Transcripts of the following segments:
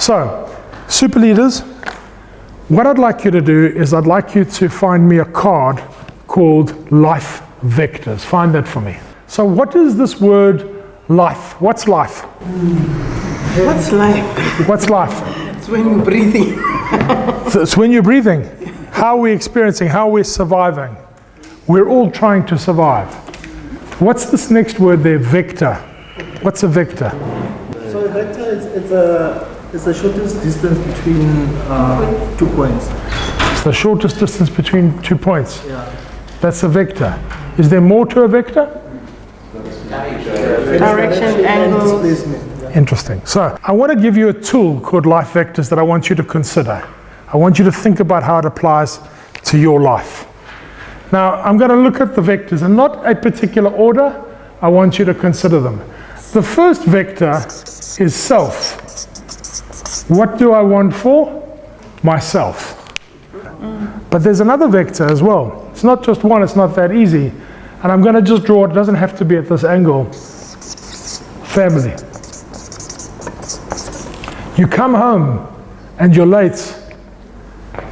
So, super leaders, what I'd like you to do is I'd like you to find me a card called Life Vectors. Find that for me. So what is this word life? What's life? What's life? What's life? It's when you're breathing. It's when you're breathing. How are we experiencing? How are we surviving? We're all trying to survive. What's this next word there? Vector. What's a vector? So a vector is the shortest distance between 2 points. It's the shortest distance between 2 points. Yeah. That's a vector. Is there more to a vector? Direction, angle. Displacement. Yeah. Interesting. So I want to give you a tool called Life Vectors that I want you to consider. I want you to think about how it applies to your life. Now, I'm going to look at the vectors, and not a particular order. I want you to consider them. The first vector is self. What do I want for? Myself. But there's another vector as well. It's not just one, it's not that easy. And I'm going to just draw it. It doesn't have to be at this angle. Family. You come home and you're late,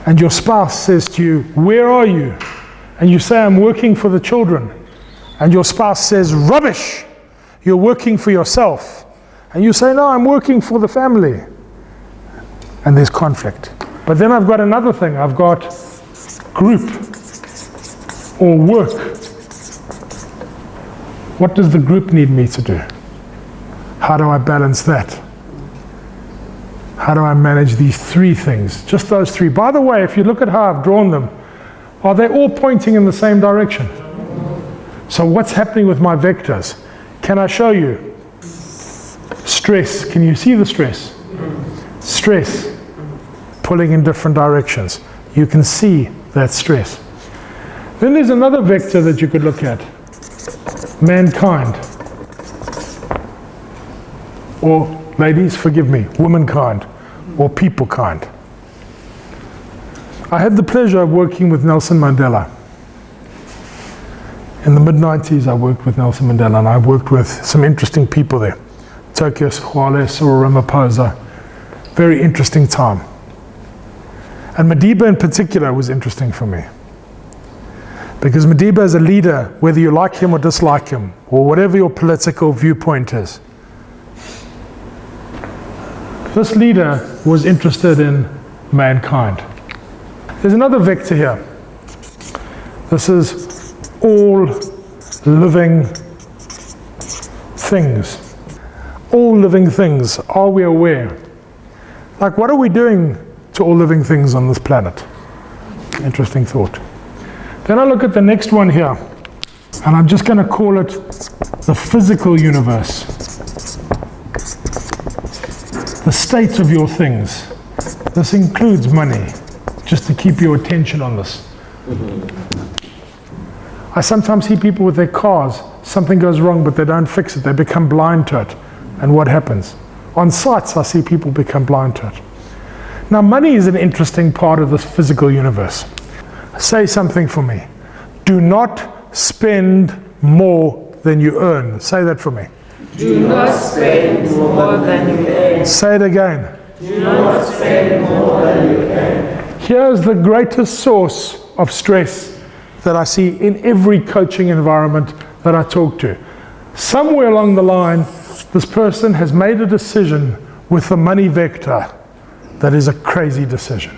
and your spouse says to you, "Where are you?" And you say, "I'm working for the children." And your spouse says, "Rubbish! You're working for yourself." And you say, "No, I'm working for the family." And there's conflict. But then I've got another thing. I've got group or work. What does the group need me to do? How do I balance that? How do I manage these three things? Just those three. By the way, if you look at how I've drawn them, are they all pointing in the same direction? So what's happening with my vectors? Can I show you? Stress. Can you see the stress? Stress. Pulling in different directions. You can see that stress. Then there's another vector that you could look at. Mankind. Or, ladies, forgive me, womankind. Or people kind. I had the pleasure of working with Nelson Mandela. In the mid-90s, I worked with Nelson Mandela, and I worked with some interesting people there. Tokyo Sexwale, Cyril Ramaphosa. Very interesting time. And Madiba in particular was interesting for me. Because Madiba is a leader, whether you like him or dislike him, or whatever your political viewpoint is. This leader was interested in mankind. There's another vector here. This is all living things. All living things. Are we aware? Like, what are we doing to all living things on this planet? Interesting thought. Then I look at the next one here, and I'm just going to call it the physical universe. The state of your things. This includes money, just to keep your attention on this. I sometimes see people with their cars, something goes wrong, but they don't fix it. They become blind to it. And what happens? On sites, I see people become blind to it. Now, money is an interesting part of this physical universe. Say something for me. Do not spend more than you earn. Say that for me. Do not spend more than you earn. Say it again. Do not spend more than you earn. Here's the greatest source of stress that I see in every coaching environment that I talk to. Somewhere along the line, this person has made a decision with the money vector that is a crazy decision.